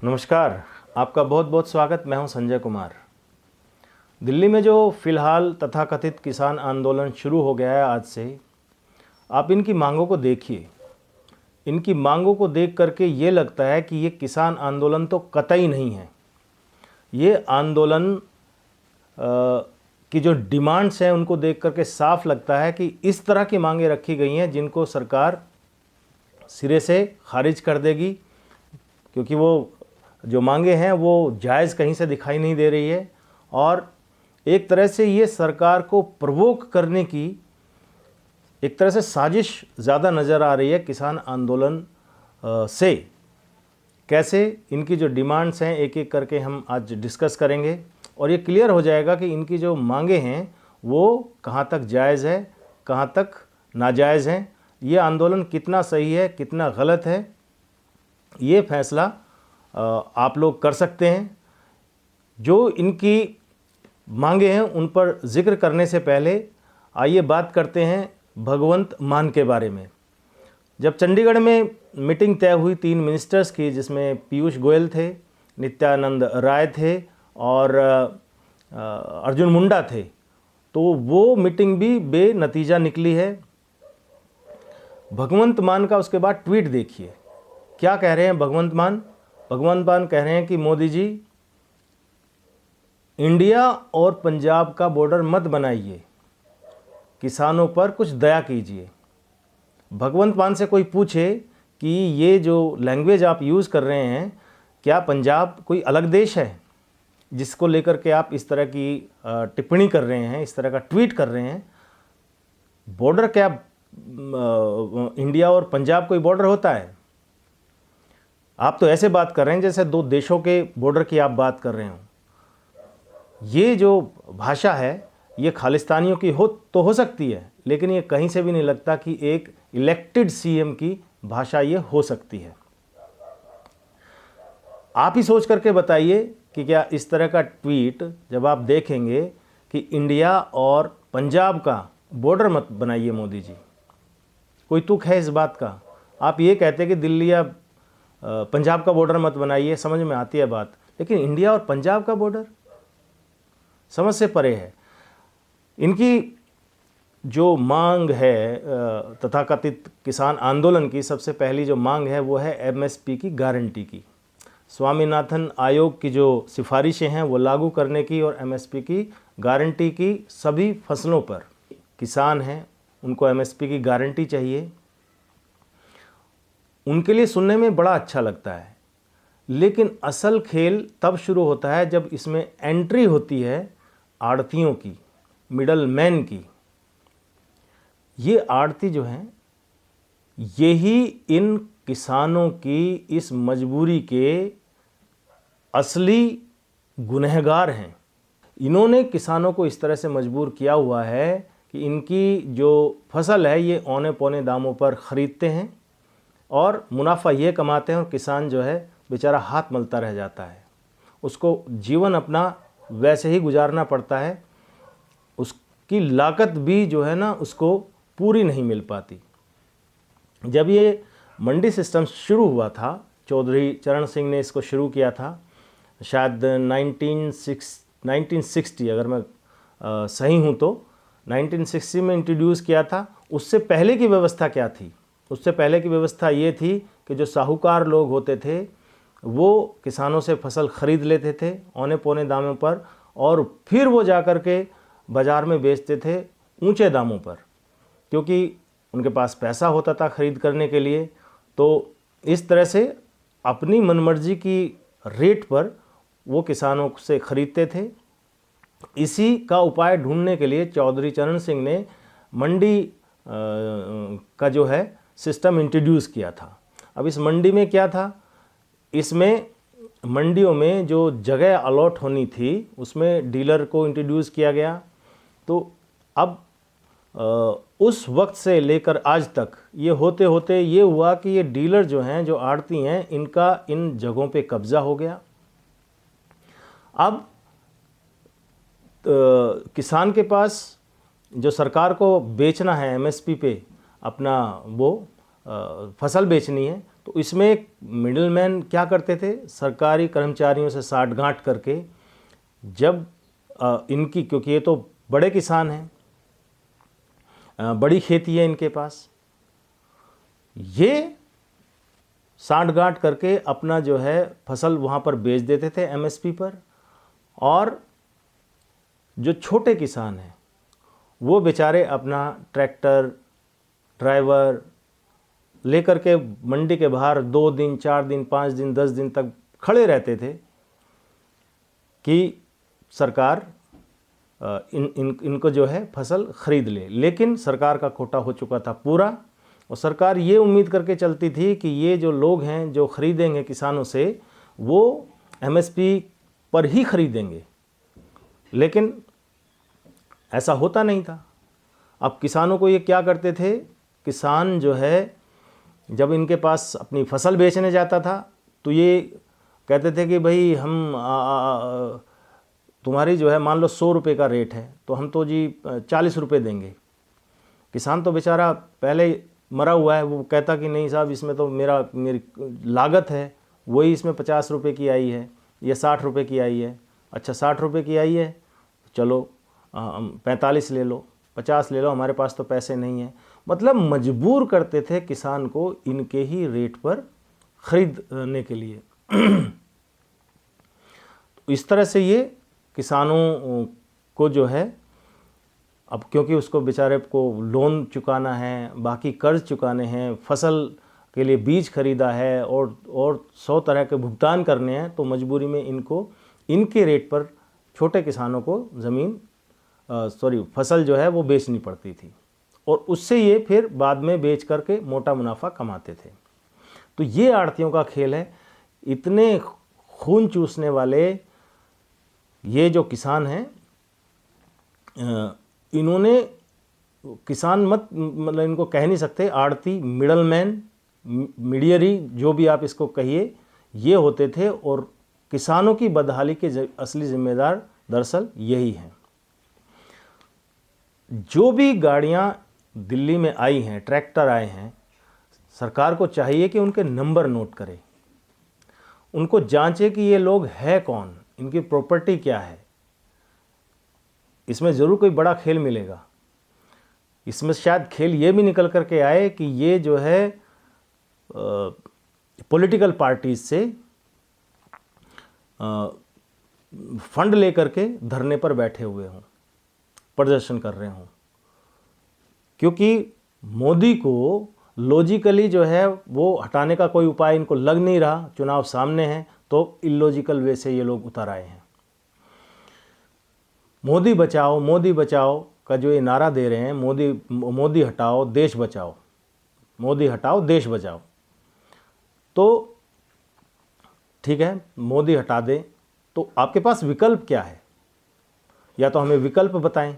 नमस्कार, आपका बहुत बहुत स्वागत। मैं हूं संजय कुमार। दिल्ली में जो फ़िलहाल तथाकथित किसान आंदोलन शुरू हो गया है आज से, आप इनकी मांगों को देखिए। इनकी मांगों को देख करके ये लगता है कि ये किसान आंदोलन तो कतई नहीं है। ये आंदोलन की जो डिमांड्स हैं उनको देख करके साफ लगता है कि इस तरह की मांगें रखी गई हैं जिनको सरकार सिरे से खारिज कर देगी, क्योंकि वो जो मांगे हैं वो जायज़ कहीं से दिखाई नहीं दे रही है। और एक तरह से ये सरकार को प्रवोक करने की एक तरह से साजिश ज़्यादा नज़र आ रही है किसान आंदोलन से। कैसे इनकी जो डिमांड्स हैं एक एक करके हम आज डिस्कस करेंगे और ये क्लियर हो जाएगा कि इनकी जो मांगे हैं वो कहाँ तक जायज़ है, कहाँ तक नाजायज़ हैं, ये आंदोलन कितना सही है, कितना गलत है, ये फैसला आप लोग कर सकते हैं। जो इनकी मांगे हैं उन पर जिक्र करने से पहले आइए बात करते हैं भगवंत मान के बारे में। जब चंडीगढ़ में मीटिंग तय हुई 3 मिनिस्टर्स की, जिसमें पीयूष गोयल थे, नित्यानंद राय थे और अर्जुन मुंडा थे, तो वो मीटिंग भी बेनतीजा निकली है। भगवंत मान का उसके बाद ट्वीट देखिए, क्या कह रहे हैं भगवंत मान। भगवंत मान कह रहे हैं कि मोदी जी, इंडिया और पंजाब का बॉर्डर मत बनाइए, किसानों पर कुछ दया कीजिए। भगवंत मान से कोई पूछे कि ये जो लैंग्वेज आप यूज़ कर रहे हैं, क्या पंजाब कोई अलग देश है जिसको लेकर के आप इस तरह की टिप्पणी कर रहे हैं, इस तरह का ट्वीट कर रहे हैं। बॉर्डर क्या इंडिया और पंजाब कोई बॉर्डर होता है? आप तो ऐसे बात कर रहे हैं जैसे 2 देशों के बॉर्डर की आप बात कर रहे हो। ये जो भाषा है ये खालिस्तानियों की हो सकती है, लेकिन ये कहीं से भी नहीं लगता कि एक इलेक्टेड सीएम की भाषा ये हो सकती है। आप ही सोच करके बताइए कि क्या इस तरह का ट्वीट जब आप देखेंगे कि इंडिया और पंजाब का बॉर्डर मत बनाइए मोदी जी, कोई तुक है इस बात का? आप ये कहते कि दिल्ली या पंजाब का बॉर्डर मत बनाइए, समझ में आती है बात, लेकिन इंडिया और पंजाब का बॉर्डर समझ से परे है। इनकी जो मांग है तथाकथित किसान आंदोलन की, सबसे पहली जो मांग है वो है एमएसपी की गारंटी की। स्वामीनाथन आयोग की जो सिफारिशें हैं वो लागू करने की और एमएसपी की गारंटी की। सभी फसलों पर किसान हैं उनको एमएसपी की गारंटी चाहिए। उनके लिए सुनने में बड़ा अच्छा लगता है, लेकिन असल खेल तब शुरू होता है जब इसमें एंट्री होती है आड़तियों की, मिडल मैन की। ये आड़ती जो हैं यही इन किसानों की इस मजबूरी के असली गुनहगार हैं। इन्होंने किसानों को इस तरह से मजबूर किया हुआ है कि इनकी जो फसल है ये औने पौने दामों पर ख़रीदते हैं और मुनाफा ये कमाते हैं और किसान जो है बेचारा हाथ मलता रह जाता है। उसको जीवन अपना वैसे ही गुजारना पड़ता है, उसकी लागत भी जो है ना उसको पूरी नहीं मिल पाती। जब ये मंडी सिस्टम शुरू हुआ था, चौधरी चरण सिंह ने इसको शुरू किया था, शायद 1960 अगर मैं सही हूँ तो 1960 में इंट्रोड्यूस किया था। उससे पहले की व्यवस्था क्या थी? उससे पहले की व्यवस्था ये थी कि जो साहूकार लोग होते थे वो किसानों से फसल ख़रीद लेते थे औने पौने दामों पर और फिर वो जा कर के बाज़ार में बेचते थे ऊंचे दामों पर, क्योंकि उनके पास पैसा होता था ख़रीद करने के लिए। तो इस तरह से अपनी मनमर्जी की रेट पर वो किसानों से ख़रीदते थे। इसी का उपाय ढूंढने के लिए चौधरी चरण सिंह ने मंडी का जो है सिस्टम इंट्रोड्यूस किया था। अब इस मंडी में क्या था, इसमें मंडियों में जो जगह अलॉट होनी थी उसमें डीलर को इंट्रोड्यूस किया गया। तो अब उस वक्त से लेकर आज तक ये होते होते ये हुआ कि ये डीलर जो हैं, जो आड़ती हैं, इनका इन जगहों पे कब्ज़ा हो गया। अब किसान के पास जो सरकार को बेचना है एमएसपी पे अपना वो फसल बेचनी है, तो इसमें एक मिडिलमैन क्या करते थे, सरकारी कर्मचारियों से साठगांठ करके जब इनकी, क्योंकि ये तो बड़े किसान हैं, बड़ी खेती है इनके पास, ये साठगांठ करके अपना जो है फसल वहाँ पर बेच देते थे एमएसपी पर, और जो छोटे किसान हैं वो बेचारे अपना ट्रैक्टर, ड्राइवर लेकर के मंडी के बाहर 2 दिन, 4 दिन, 5 दिन, 10 दिन तक खड़े रहते थे कि सरकार इनको जो है फसल खरीद ले। लेकिन सरकार का कोटा हो चुका था पूरा, और सरकार ये उम्मीद करके चलती थी कि ये जो लोग हैं जो खरीदेंगे किसानों से, वो एमएसपी पर ही खरीदेंगे, लेकिन ऐसा होता नहीं था। अब किसानों को ये क्या करते थे, किसान जो है जब इनके पास अपनी फसल बेचने जाता था तो ये कहते थे कि भाई हम तुम्हारी जो है मान लो 100 रुपये का रेट है, तो हम तो जी 40 रुपये देंगे। किसान तो बेचारा पहले मरा हुआ है, वो कहता कि नहीं साहब, इसमें तो मेरी लागत है वही इसमें 50 रुपये की आई है या 60 रुपये की आई है। अच्छा 60 रुपये की आई है, चलो 45 ले लो, 50 ले लो, हमारे पास तो पैसे नहीं हैं। मतलब मजबूर करते थे किसान को इनके ही रेट पर खरीदने के लिए। इस तरह से ये किसानों को जो है, अब क्योंकि उसको बेचारे को लोन चुकाना है, बाकी कर्ज चुकाने हैं, फसल के लिए बीज खरीदा है और 100 तरह के भुगतान करने हैं, तो मजबूरी में इनको इनके रेट पर छोटे किसानों को फसल जो है वो बेचनी पड़ती थी, और उससे ये फिर बाद में बेच करके मोटा मुनाफा कमाते थे। तो ये आड़तियों का खेल है। इतने खून चूसने वाले ये जो किसान हैं, इन्होंने किसान मतलब इनको कह नहीं सकते, आड़ती, मिडलमैन, मीडियरी, जो भी आप इसको कहिए, ये होते थे, और किसानों की बदहाली के असली जिम्मेदार दरअसल यही हैं। जो भी गाड़ियां दिल्ली में आई हैं, ट्रैक्टर आए हैं, सरकार को चाहिए कि उनके नंबर नोट करे, उनको जांचे कि ये लोग है कौन, इनकी प्रॉपर्टी क्या है। इसमें ज़रूर कोई बड़ा खेल मिलेगा। इसमें शायद खेल ये भी निकल करके आए कि ये जो है पॉलिटिकल पार्टीज से फंड लेकर के धरने पर बैठे हुए हों, प्रदर्शन कर रहे हों, क्योंकि मोदी को लॉजिकली जो है वो हटाने का कोई उपाय इनको लग नहीं रहा। चुनाव सामने है, तो इलॉजिकल वे से ये लोग उतर आए हैं। मोदी बचाओ का जो ये नारा दे रहे हैं, मोदी हटाओ देश बचाओ, मोदी हटाओ देश बचाओ, तो ठीक है, मोदी हटा दें, तो आपके पास विकल्प क्या है? या तो हमें विकल्प बताएं,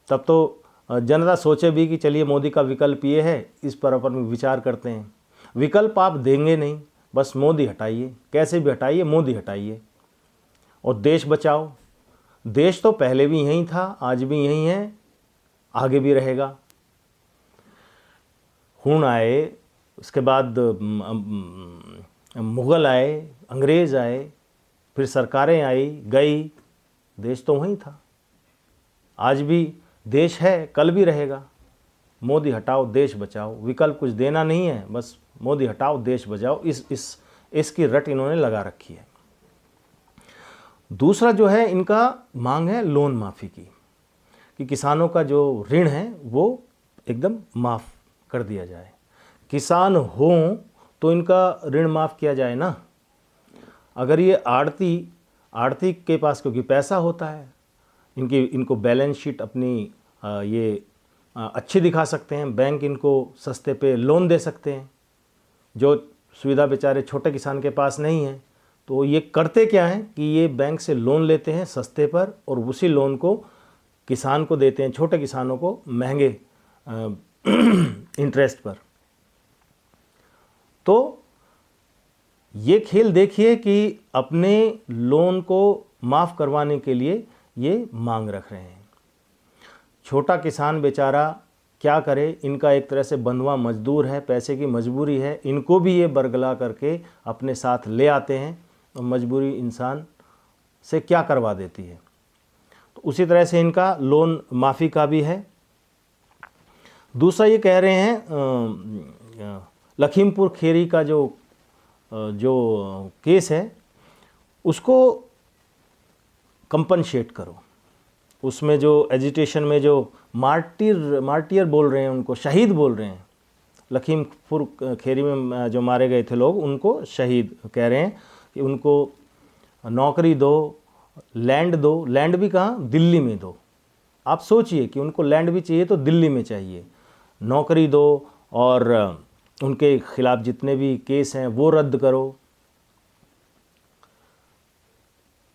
तब तो जनता सोचे भी कि चलिए मोदी का विकल्प ये है, इस पर अपन विचार करते हैं। विकल्प आप देंगे नहीं, बस मोदी हटाइए, कैसे भी हटाइए, मोदी हटाइए। और देश बचाओ, देश तो पहले भी यहीं था, आज भी यहीं है, आगे भी रहेगा। खून आए, उसके बाद मुग़ल आए, अंग्रेज़ आए, फिर सरकारें आई गई, देश तो वहीं था, आज भी देश है, कल भी रहेगा। मोदी हटाओ देश बचाओ, विकल्प कुछ देना नहीं है, बस मोदी हटाओ देश बचाओ, इसकी रट इन्होंने लगा रखी है। दूसरा जो है इनका मांग है लोन माफ़ी की, कि किसानों का जो ऋण है वो एकदम माफ़ कर दिया जाए। किसान हों तो इनका ऋण माफ़ किया जाए ना। अगर ये आड़ती के पास क्योंकि पैसा होता है, इनको बैलेंस शीट अपनी ये अच्छी दिखा सकते हैं, बैंक इनको सस्ते पे लोन दे सकते हैं, जो सुविधा बेचारे छोटे किसान के पास नहीं है। तो ये करते क्या हैं कि ये बैंक से लोन लेते हैं सस्ते पर, और उसी लोन को किसान को देते हैं, छोटे किसानों को महंगे इंटरेस्ट पर। तो ये खेल देखिए कि अपने लोन को माफ़ करवाने के लिए ये मांग रख रहे हैं। छोटा किसान बेचारा क्या करे, इनका एक तरह से बंधुआ मजदूर है, पैसे की मजबूरी है, इनको भी ये बरगला करके अपने साथ ले आते हैं और मजबूरी इंसान से क्या करवा देती है। तो उसी तरह से इनका लोन माफ़ी का भी है। दूसरा ये कह रहे हैं लखीमपुर खेरी का जो केस है उसको कंपनसेट करो। उसमें जो एजिटेशन में जो मार्टियर बोल रहे हैं, उनको शहीद बोल रहे हैं। लखीमपुर खेरी में जो मारे गए थे लोग, उनको शहीद कह रहे हैं कि उनको नौकरी दो, लैंड दो। लैंड भी कहाँ? दिल्ली में दो। आप सोचिए कि उनको लैंड भी चाहिए तो दिल्ली में चाहिए, नौकरी दो, और उनके खिलाफ जितने भी केस हैं वो रद्द करो।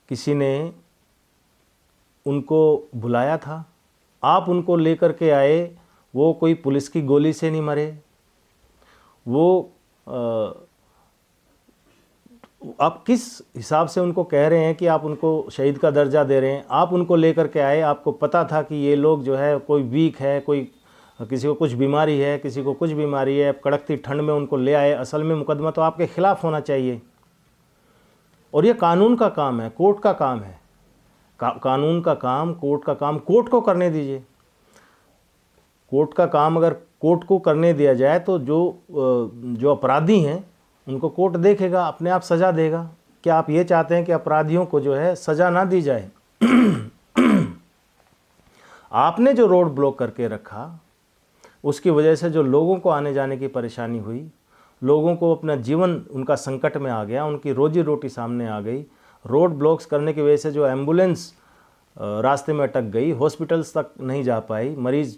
किसी ने उनको बुलाया था, आप उनको लेकर के आए, वो कोई पुलिस की गोली से नहीं मरे, वो आप किस हिसाब से उनको कह रहे हैं कि आप उनको शहीद का दर्जा दे रहे हैं? आप उनको लेकर के आए, आपको पता था कि ये लोग जो है कोई वीक है, कोई किसी को कुछ बीमारी है, किसी को कुछ बीमारी है, कड़कती ठंड में उनको ले आए। असल में मुकदमा तो आपके खिलाफ होना चाहिए, और ये कानून का काम है, कोर्ट का काम है। कानून का काम, कोर्ट का काम कोर्ट को करने दीजिए। कोर्ट का काम अगर कोर्ट को करने दिया जाए तो जो अपराधी हैं उनको कोर्ट देखेगा, अपने आप सज़ा देगा। क्या आप ये चाहते हैं कि अपराधियों को जो है सज़ा ना दी जाए? आपने जो रोड ब्लॉक करके रखा, उसकी वजह से जो लोगों को आने जाने की परेशानी हुई, लोगों को अपना जीवन उनका संकट में आ गया, उनकी रोजी रोटी सामने आ गई। रोड ब्लॉक्स करने की वजह से जो एम्बुलेंस रास्ते में अटक गई, हॉस्पिटल्स तक नहीं जा पाई, मरीज़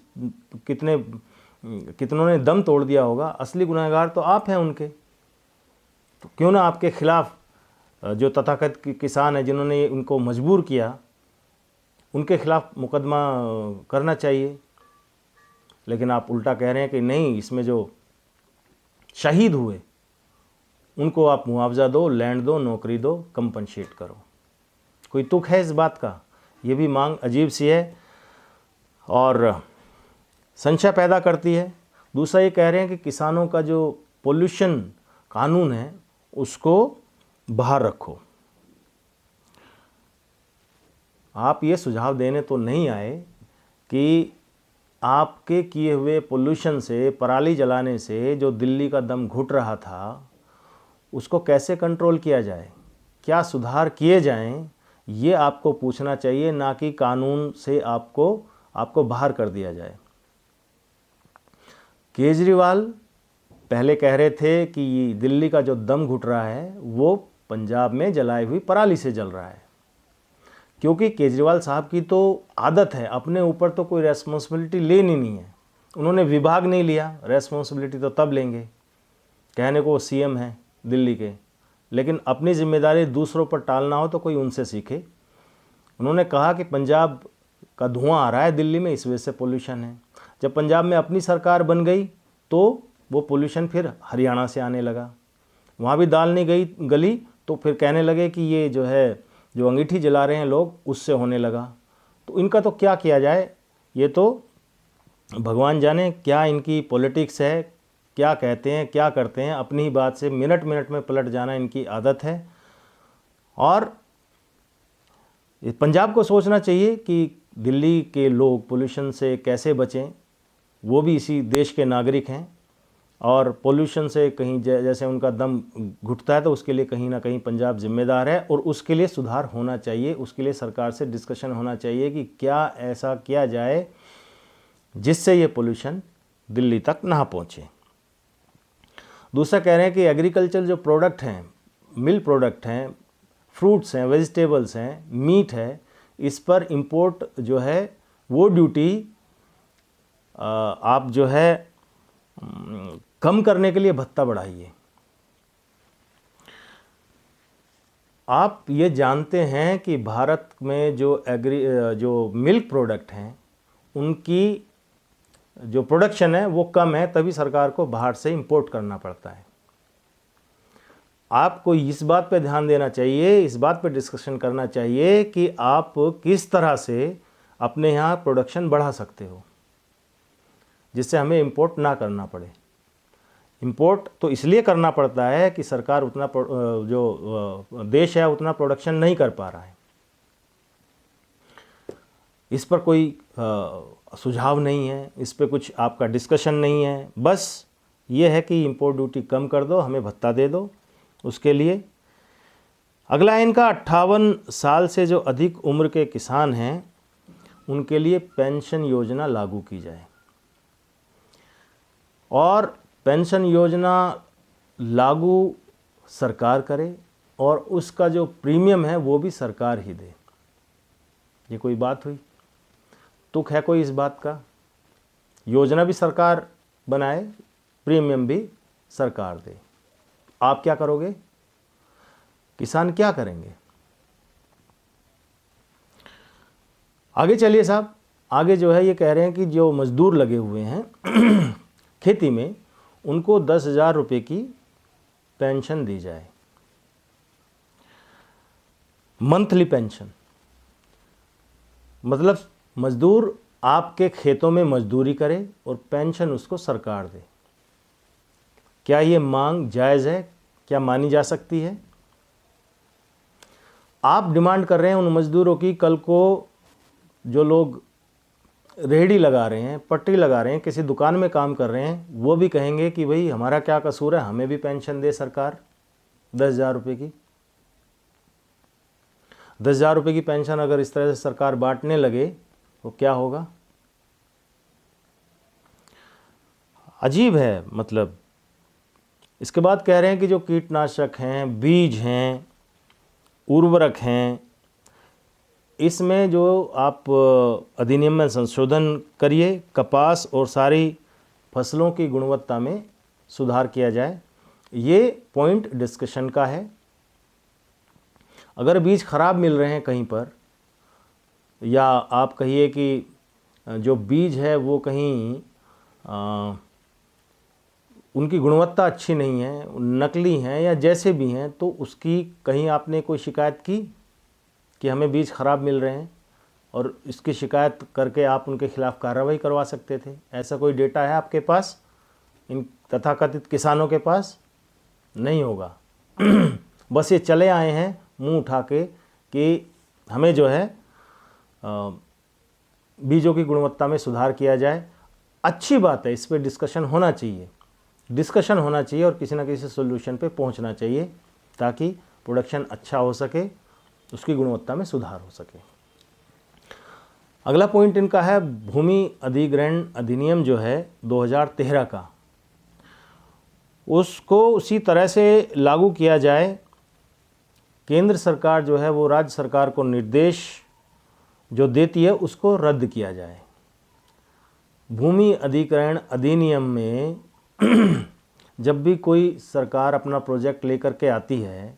कितनों ने दम तोड़ दिया होगा। असली गुनहगार तो आप हैं उनके। तो क्यों ना आपके खिलाफ जो तथाकथित किसान हैं जिन्होंने उनको मजबूर किया, उनके खिलाफ मुकदमा करना चाहिए। लेकिन आप उल्टा कह रहे हैं कि नहीं, इसमें जो शहीद हुए उनको आप मुआवजा दो, लैंड दो, नौकरी दो, कंपनसेट करो। कोई तुक है इस बात का? ये भी मांग अजीब सी है और संशय पैदा करती है। दूसरा ये कह रहे हैं कि किसानों का जो पोल्यूशन कानून है उसको बाहर रखो। आप ये सुझाव देने तो नहीं आए कि आपके किए हुए पोल्यूशन से, पराली जलाने से जो दिल्ली का दम घुट रहा था, उसको कैसे कंट्रोल किया जाए, क्या सुधार किए जाएं, ये आपको पूछना चाहिए, ना कि कानून से आपको बाहर कर दिया जाए। केजरीवाल पहले कह रहे थे कि दिल्ली का जो दम घुट रहा है वो पंजाब में जलाई हुई पराली से जल रहा है, क्योंकि केजरीवाल साहब की तो आदत है अपने ऊपर तो कोई रेस्पॉन्सिबिलिटी लेनी नहीं है। उन्होंने विभाग नहीं लिया, रेस्पॉन्सिबिलिटी तो तब लेंगे, कहने को सीएम है दिल्ली के, लेकिन अपनी जिम्मेदारी दूसरों पर टालना हो तो कोई उनसे सीखे। उन्होंने कहा कि पंजाब का धुआं आ रहा है दिल्ली में, इस वजह से पोल्यूशन है। जब पंजाब में अपनी सरकार बन गई तो वो पोल्यूशन फिर हरियाणा से आने लगा, वहाँ भी दाल नहीं गली तो फिर कहने लगे कि ये जो अंगीठी जला रहे हैं लोग उससे होने लगा। तो इनका तो क्या किया जाए, ये तो भगवान जाने क्या इनकी पॉलिटिक्स है, क्या कहते हैं क्या करते हैं। अपनी ही बात से मिनट मिनट में पलट जाना इनकी आदत है। और पंजाब को सोचना चाहिए कि दिल्ली के लोग पोल्यूशन से कैसे बचें, वो भी इसी देश के नागरिक हैं, और पोल्यूशन से कहीं जैसे उनका दम घुटता है तो उसके लिए कहीं ना कहीं पंजाब जिम्मेदार है, और उसके लिए सुधार होना चाहिए। उसके लिए सरकार से डिस्कशन होना चाहिए कि क्या ऐसा किया जाए जिससे ये पोल्यूशन दिल्ली तक ना पहुँचे। दूसरा कह रहे हैं कि एग्रीकल्चर जो प्रोडक्ट हैं, मिल प्रोडक्ट हैं, फ्रूट्स हैं, वेजिटेबल्स हैं, मीट है, इस पर इंपोर्ट जो है वो ड्यूटी आप जो है कम करने के लिए भत्ता बढ़ाइए। आप ये जानते हैं कि भारत में जो मिल्क प्रोडक्ट हैं उनकी जो प्रोडक्शन है वो कम है, तभी सरकार को बाहर से इंपोर्ट करना पड़ता है। आपको इस बात पे ध्यान देना चाहिए, इस बात पे डिस्कशन करना चाहिए कि आप किस तरह से अपने यहाँ प्रोडक्शन बढ़ा सकते हो। जिससे हमें इंपोर्ट ना करना पड़े। इंपोर्ट तो इसलिए करना पड़ता है कि सरकार उतना जो देश है उतना प्रोडक्शन नहीं कर पा रहा है। इस पर कोई सुझाव नहीं है, इस पर कुछ आपका डिस्कशन नहीं है, बस ये है कि इंपोर्ट ड्यूटी कम कर दो, हमें भत्ता दे दो उसके लिए। अगला इनका 58 साल से जो अधिक उम्र के किसान हैं उनके लिए पेंशन योजना लागू की जाए, और पेंशन योजना लागू सरकार करे और उसका जो प्रीमियम है वो भी सरकार ही दे। ये कोई बात हुई? तुक है कोई इस बात का? योजना भी सरकार बनाए, प्रीमियम भी सरकार दे। आप क्या करोगे? किसान क्या करेंगे? आगे चलिए साहब, आगे जो है ये कह रहे हैं कि जो मजदूर लगे हुए हैं खेती में, उनको 10,000 रुपये की पेंशन दी जाए, मंथली पेंशन। मतलब मजदूर आपके खेतों में मजदूरी करे और पेंशन उसको सरकार दे। क्या ये मांग जायज़ है? क्या मानी जा सकती है? आप डिमांड कर रहे हैं उन मजदूरों की, कल को जो लोग रेहड़ी लगा रहे हैं, पटरी लगा रहे हैं, किसी दुकान में काम कर रहे हैं, वो भी कहेंगे कि भाई हमारा क्या कसूर है, हमें भी पेंशन दे सरकार 10,000 रुपये की। 10,000 रुपये की पेंशन अगर इस तरह से सरकार बांटने लगे तो क्या होगा? अजीब है। मतलब इसके बाद कह रहे हैं कि जो कीटनाशक हैं, बीज हैं, उर्वरक हैं, इसमें जो आप अधिनियम में संशोधन करिए, कपास और सारी फसलों की गुणवत्ता में सुधार किया जाए। ये पॉइंट डिस्कशन का है। अगर बीज खराब मिल रहे हैं कहीं पर, या आप कहिए कि जो बीज है वो कहीं उनकी गुणवत्ता अच्छी नहीं है, नकली हैं या जैसे भी हैं, तो उसकी कहीं आपने कोई शिकायत की कि हमें बीज खराब मिल रहे हैं, और इसकी शिकायत करके आप उनके खिलाफ कार्रवाई करवा सकते थे। ऐसा कोई डेटा है आपके पास? इन तथाकथित किसानों के पास नहीं होगा। बस ये चले आए हैं मुंह उठा के कि हमें जो है बीजों की गुणवत्ता में सुधार किया जाए। अच्छी बात है, इस पर डिस्कशन होना चाहिए, और किसी न किसी सोल्यूशन पे पहुंचना चाहिए ताकि प्रोडक्शन अच्छा हो सके, उसकी गुणवत्ता में सुधार हो सके। अगला पॉइंट इनका है भूमि अधिग्रहण अधिनियम जो है 2013 का, उसको उसी तरह से लागू किया जाए। केंद्र सरकार जो है वो राज्य सरकार को निर्देश जो देती है उसको रद्द किया जाए। भूमि अधिग्रहण अधिनियम में जब भी कोई सरकार अपना प्रोजेक्ट लेकर के आती है,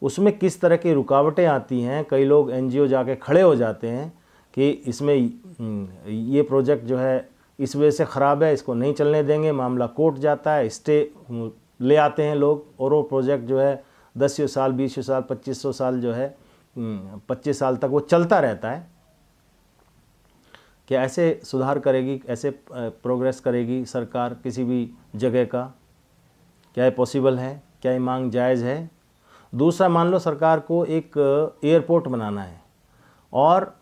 उसमें किस तरह की रुकावटें आती हैं। कई लोग एनजीओ जाके खड़े हो जाते हैं कि इसमें ये प्रोजेक्ट जो है इस वजह से ख़राब है, इसको नहीं चलने देंगे, मामला कोर्ट जाता है, स्टे ले आते हैं लोग, और वो प्रोजेक्ट जो है 10 साल, 20 साल, 2500 साल जो है 25 साल तक वो चलता रहता है। क्या ऐसे सुधार करेगी, ऐसे प्रोग्रेस करेगी सरकार किसी भी जगह का? क्या ये पॉसिबल है? क्या ये मांग जायज़ है? दूसरा, मान लो सरकार को एक एयरपोर्ट बनाना है, और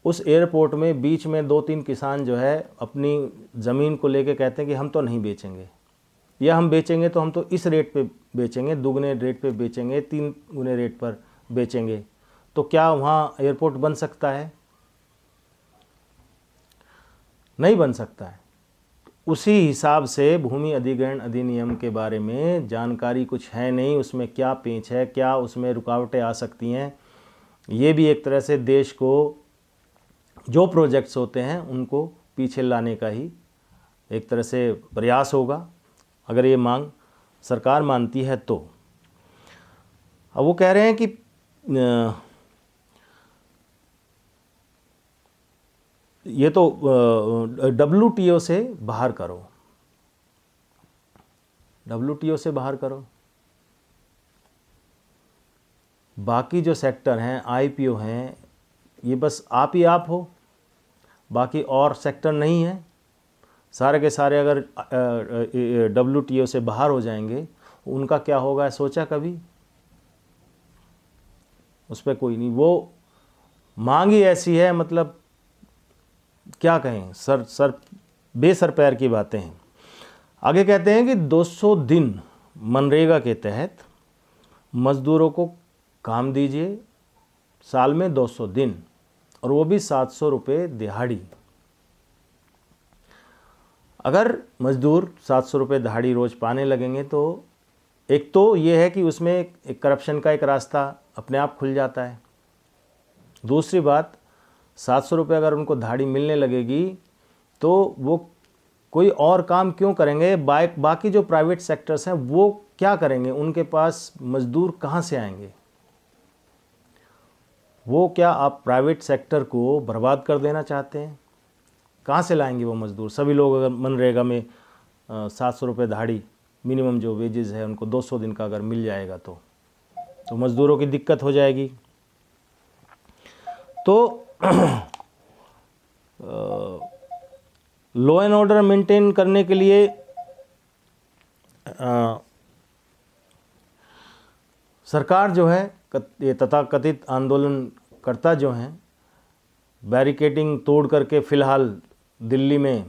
उस एयरपोर्ट में बीच में 2-3 किसान जो है अपनी ज़मीन को लेके कहते हैं कि हम तो नहीं बेचेंगे, या हम बेचेंगे तो हम तो इस रेट पे बेचेंगे, 2 रेट पे बेचेंगे, 3 रेट पर बेचेंगे। तो क्या वहाँ एयरपोर्ट बन सकता है? नहीं बन सकता है। उसी हिसाब से भूमि अधिग्रहण अधिनियम के बारे में जानकारी कुछ है नहीं, उसमें क्या पेंच है, क्या उसमें रुकावटें आ सकती हैं। ये भी एक तरह से देश को जो प्रोजेक्ट्स होते हैं उनको पीछे लाने का ही एक तरह से प्रयास होगा, अगर ये मांग सरकार मानती है तो। अब वो कह रहे हैं कि ये तो WTO से बाहर करो, WTO से बाहर करो। बाकी जो सेक्टर हैं, IPO हैं, ये बस आप ही आप हो, बाकी और सेक्टर नहीं है। सारे के सारे अगर WTO से बाहर हो जाएंगे, उनका क्या होगा सोचा कभी? उस पर कोई नहीं। वो मांग ही ऐसी है, मतलब क्या कहें, सर बेसर पैर की बातें हैं। आगे कहते हैं कि 200 दिन मनरेगा के तहत मज़दूरों को काम दीजिए, साल में 200 दिन, और वो भी 700 रुपये दिहाड़ी। अगर मज़दूर 700 रुपये दिहाड़ी रोज़ पाने लगेंगे तो एक तो ये है कि उसमें एक करप्शन का एक रास्ता अपने आप खुल जाता है। दूसरी बात, 700 रुपये अगर उनको दिहाड़ी मिलने लगेगी तो वो कोई और काम क्यों करेंगे? बाकी जो प्राइवेट सेक्टर्स हैं वो क्या करेंगे? उनके पास मज़दूर कहाँ से आएंगे? वो क्या आप प्राइवेट सेक्टर को बर्बाद कर देना चाहते हैं? कहाँ से लाएंगे वो मज़दूर? सभी लोग अगर मनरेगा में 700 रुपये दिहाड़ी मिनिमम जो वेजेस है उनको 200 दिन का अगर मिल जाएगा तो मज़दूरों की दिक्कत हो जाएगी। तो लॉ एंड ऑर्डर मेंटेन करने के लिए सरकार जो है ये तथाकथित आंदोलनकर्ता जो हैं बैरिकेडिंग तोड़ करके फ़िलहाल दिल्ली में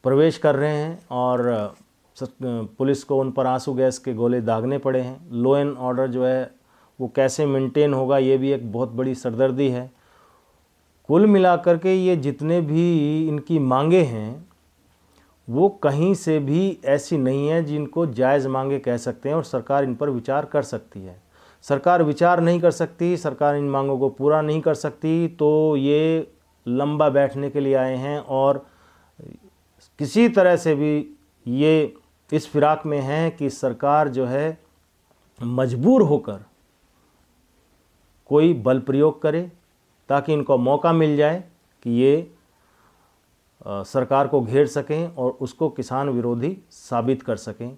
प्रवेश कर रहे हैं और पुलिस को उन पर आंसू गैस के गोले दागने पड़े हैं। लॉ एंड ऑर्डर जो है वो कैसे मेंटेन होगा, ये भी एक बहुत बड़ी सरदर्दी है। कुल मिलाकर के ये जितने भी इनकी मांगे हैं वो कहीं से भी ऐसी नहीं है जिनको जायज़ मांगे कह सकते हैं और सरकार इन पर विचार कर सकती है। सरकार विचार नहीं कर सकती, सरकार इन मांगों को पूरा नहीं कर सकती, तो ये लंबा बैठने के लिए आए हैं और किसी तरह से भी ये इस फिराक में हैं कि सरकार जो है मजबूर होकर कोई बल प्रयोग करे ताकि इनको मौका मिल जाए कि ये सरकार को घेर सकें और उसको किसान विरोधी साबित कर सकें।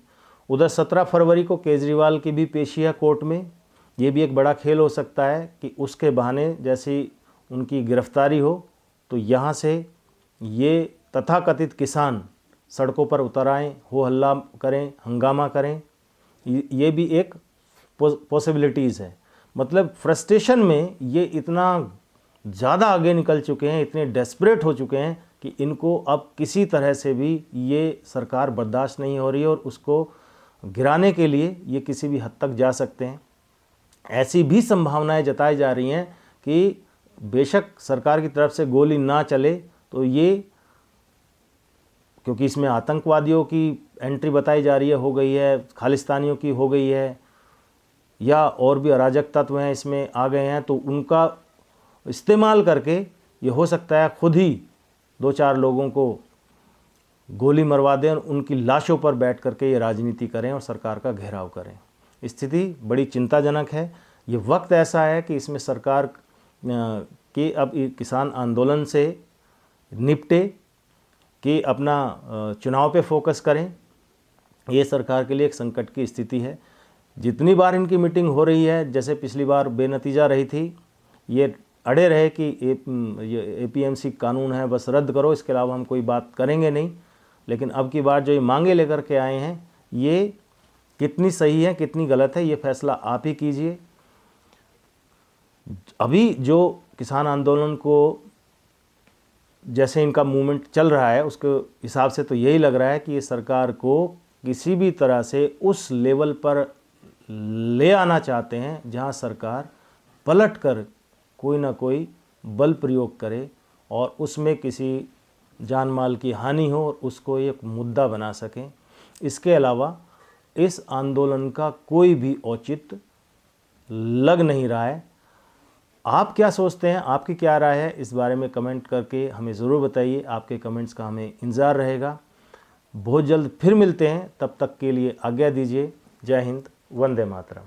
उधर 17 फरवरी को केजरीवाल की भी पेशी है कोर्ट में। ये भी एक बड़ा खेल हो सकता है कि उसके बहाने जैसी उनकी गिरफ्तारी हो तो यहाँ से ये तथाकथित किसान सड़कों पर उतर आएँ, हो हल्ला करें, हंगामा करें। ये भी एक पॉसिबिलिटीज़ है। मतलब फ्रस्ट्रेशन में ये इतना ज़्यादा आगे निकल चुके हैं, इतने डेस्परेट हो चुके हैं कि इनको अब किसी तरह से भी ये सरकार बर्दाश्त नहीं हो रही है और उसको गिराने के लिए ये किसी भी हद तक जा सकते हैं। ऐसी भी संभावनाएं जताई जा रही हैं कि बेशक सरकार की तरफ से गोली ना चले तो ये, क्योंकि इसमें आतंकवादियों की एंट्री बताई जा रही है, हो गई है, खालिस्तानियों की हो गई है, या और भी अराजक तत्व हैं इसमें आ गए हैं, तो उनका इस्तेमाल करके ये हो सकता है खुद ही 2-4 लोगों को गोली मरवा दें और उनकी लाशों पर बैठ करके ये राजनीति करें और सरकार का घेराव करें। स्थिति बड़ी चिंताजनक है। ये वक्त ऐसा है कि इसमें सरकार के अब किसान आंदोलन से निपटे कि अपना चुनाव पे फोकस करें। ये सरकार के लिए एक संकट की स्थिति है। जितनी बार इनकी मीटिंग हो रही है, जैसे पिछली बार बेनतीजा रही थी, ये अड़े रहे कि ये APMC कानून है बस रद्द करो, इसके अलावा हम कोई बात करेंगे नहीं। लेकिन अब की बार जो ये मांगे लेकर के आए हैं, ये कितनी सही है कितनी गलत है ये फैसला आप ही कीजिए। अभी जो किसान आंदोलन को जैसे इनका मूवमेंट चल रहा है उसके हिसाब से तो यही लग रहा है कि ये सरकार को किसी भी तरह से उस लेवल पर ले आना चाहते हैं जहां सरकार पलट कर कोई ना कोई बल प्रयोग करे और उसमें किसी जान माल की हानि हो और उसको एक मुद्दा बना सकें। इसके अलावा इस आंदोलन का कोई भी औचित्य लग नहीं रहा है। आप क्या सोचते हैं, आपकी क्या राय है, इस बारे में कमेंट करके हमें ज़रूर बताइए। आपके कमेंट्स का हमें इंतज़ार रहेगा। बहुत जल्द फिर मिलते हैं, तब तक के लिए आज्ञा दीजिए। जय हिंद, वंदे मातरम।